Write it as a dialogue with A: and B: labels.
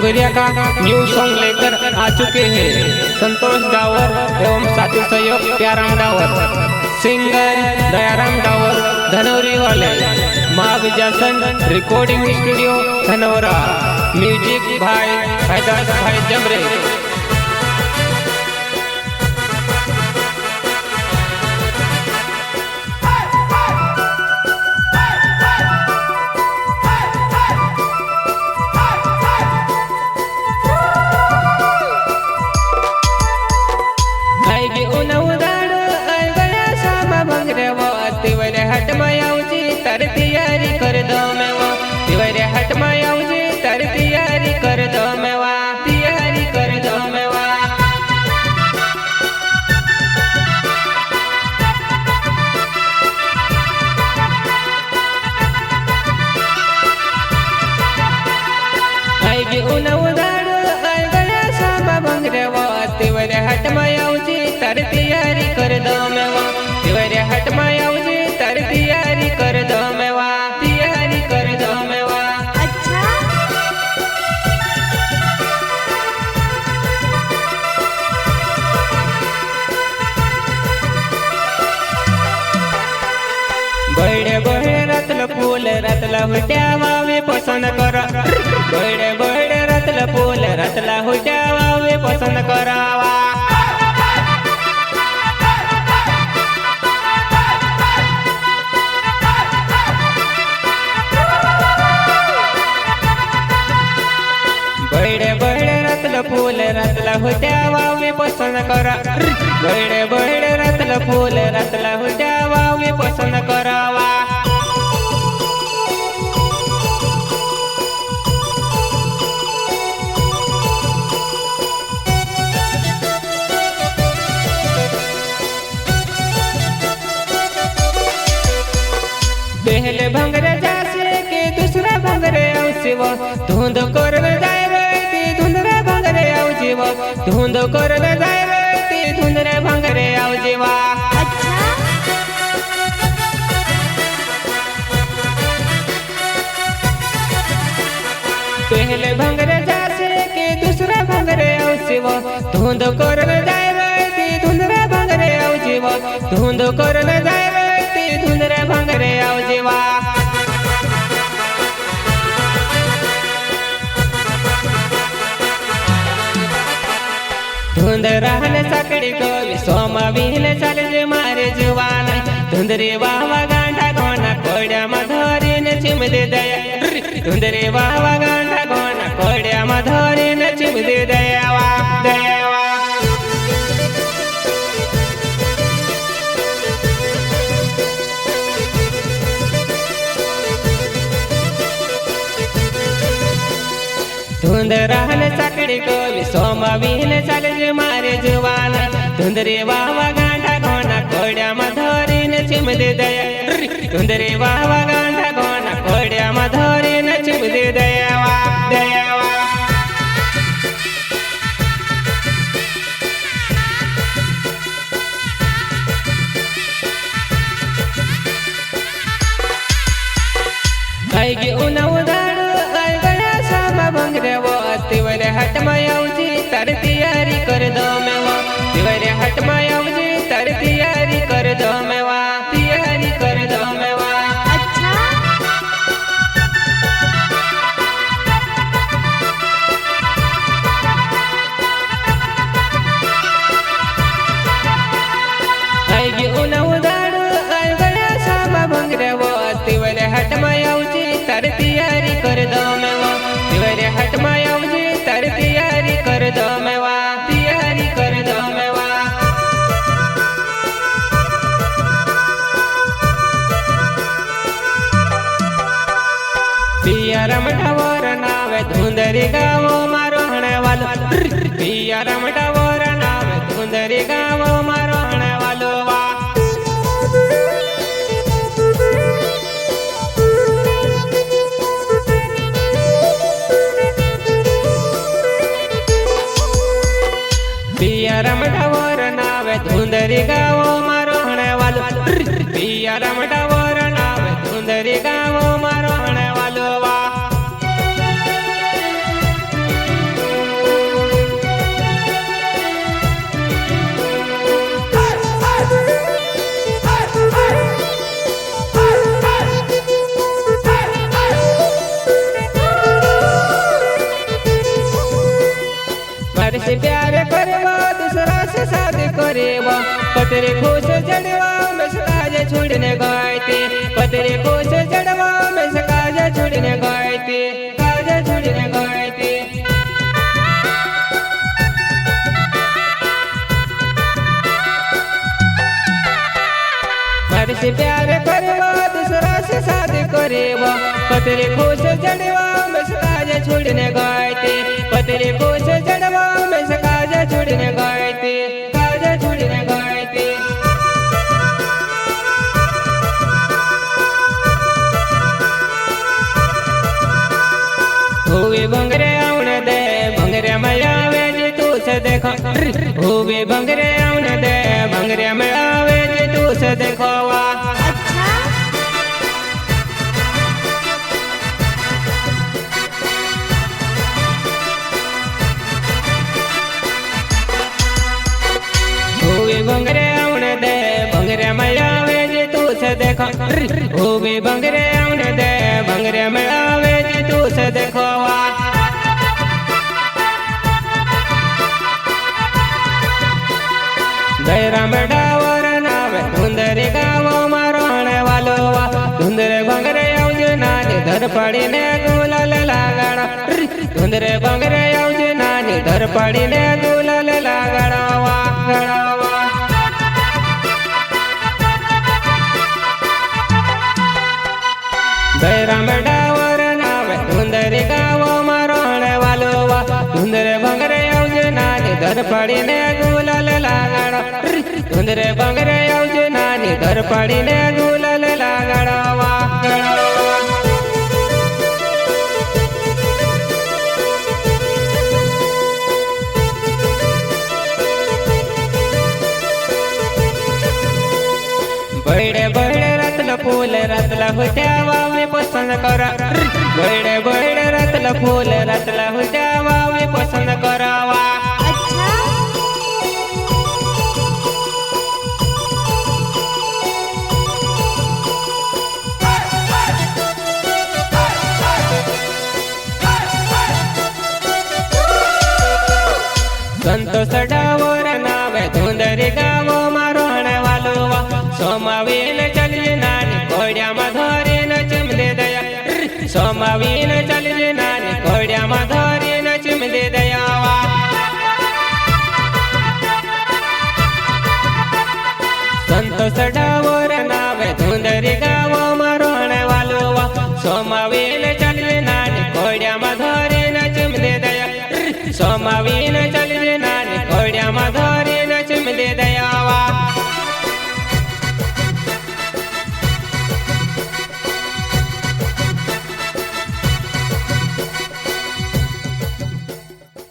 A: डोंगरिया का new song लेकर आ चुके हैं संतोष डावर एवं साथी सहयोग प्याराम डावर, सिंगर दयाराम डावर धनौरी वाले, माँ Vijasan recording studio Dhanaura, music भाई हैदर भाई जमरे। हट मायाऊजी तर तैयारी कर दो मेवा, तिवरे हट मायाऊजी तर तैयारी कर दो मेवा, तैयारी कर दो मेवा। आईगी उन्हा उदाड़ो आई गया सामा बंगरेवा, तिवरे हट मायाऊजी तर तैयारी कर दो मेवा, तिवरे हट मायाऊजी तर तैयारी कर दो मेवा, तैयारी कर दो मेवा।
B: अच्छा
A: बड़े बड़े रत्न फूल रतला हुट्यावा वे पसंद करा, बड़े बड़े रत्न फूल रतला हुट्यावा वे पसंद करावा। बड़े बड़े रत्न फूल रतला हुट्यावा वे पसंद करा, बड़े बड़े रत्न फूल रतला हुट्यावा वे पसंद करावा। पहले भंगरे जासे के दूसरा भंगरे औसिव, धुंध कर जाए रे धुंधरे भंगरे औजिव, धुंध कर जाए रे धुंधरे भंगरे औजिवा।
B: अच्छा
A: पहले भंगरे जासे के दूसरा भंगरे औसिव, धुंध कर जाए रे धुंधरे भंगरे औजिव, धुंध कर जाए रे धुंधरे भंगरे औजिवा। धुंध रहने सकड़ी को सोमा बिहले चले जे मारे जुवान, धुंधरे वावा गांडा गोना कोड्या मधोरी ने चिम दे दया, धुंधरे वावा गांडा गोना कोड्या मधोरी ने चिम दे दयावा, दयावा। धुंध रहने सकड़ी को सोमा बिहले चले जे मारे जुवान, धुंधरे वावा गांडा गोना कोड्या मधोरी ने चिम दे दया, धुंधरे वावा गांडा गोना कोड्या मधोरी ने चिम दे दयावा, दयावा। आईगी उन्हा उदाड़ो आई गया सामा बंगरेवा, तिवरे हट मायाऊजी तर तैयारी कर दो मेवा, तिवरे हट मायाऊजी तर तैयारी कर दो मेवा, तैयारी कर दो मेवा।
B: अच्छा
A: आईगी उन्हा उदाड़ो आई गया सामा बंगरेवा, तिवरे हट मायाऊजी तर तैयारी कर दो मेवा, तिवरे हट मायाऊजी तर तैयारी कर दो मेवा, तैयारी कर दो मेवा। पिया रमठावर नावे धुंधरी गावो मारो हणे वालो, पिया रमठावर नावे धुंधरी गावो मारो हणे वालो वा। पिया रमठावर नावे धुंधरी गावो मारो हणे वालो, पिया रमठावर नावे धुंधरी गावो मारो हणे वालो वा। છોડીને ગાયતી પતરી કોશ જડવા મેં કાજા છોડીને ગાયતી કાજા છોડીને ગાયતી મારે से प्यार करवा दूसरा से शादी करेवा पतरे कोश जड़वा में काजा छोड़ने गायते पतरे कोश जड़वा में काजा छोड़ने गायते काजा छोड़ने गायते होवे बंगरे आउन दे बंगरे में आवे जे तू से देखो होवे बंगरे आउन दे बंगरे में आवे जे तू से देखो वा
B: अच्छा
A: होवे बंगरे आउन दे बंगरे में आवे जे तू से देखो होवे बंगरे आउन दे बंगरे में आवे जे तू से देखो वा गैरा में डावर नावे धुंदरी गावो मारो हणे वालो वा धुंदरे बंगरे आवजे नानी धर पड़ीने गुलाल लगाड़ा धुंदरे बंगरे आवजे नानी धर पड़ीने गुलाल लगाड़ा वा गड़ावा गैरा में डावर नावे धुंदरी गावो मारो हणे वालो वा धुंदरे बंगरे आवजे नानी धर पड़ीने गुलाल लगाड़ा धुंदरे बंगरे आवजे नानी धर पड़ीने गुलाल लगाड़ा वा गड़ावा बड़े बड़े रतला हुट्यावा मी पसंद करा बड़े बड़े रतला हुट्यावा मी पसंद करावा
B: अच्छा
A: संतोष डावर नावे धुंदरी गावो मारो हणे वालो वा सोमावीन चलजे नानी घोड्या में धरीन चिमले दया सोमावीन चलजे नानी घोड्या में धरीन चिमले दया वा संतोष डावर नावे धुंदरी गावो मारो हणे वालो वा सोमावीन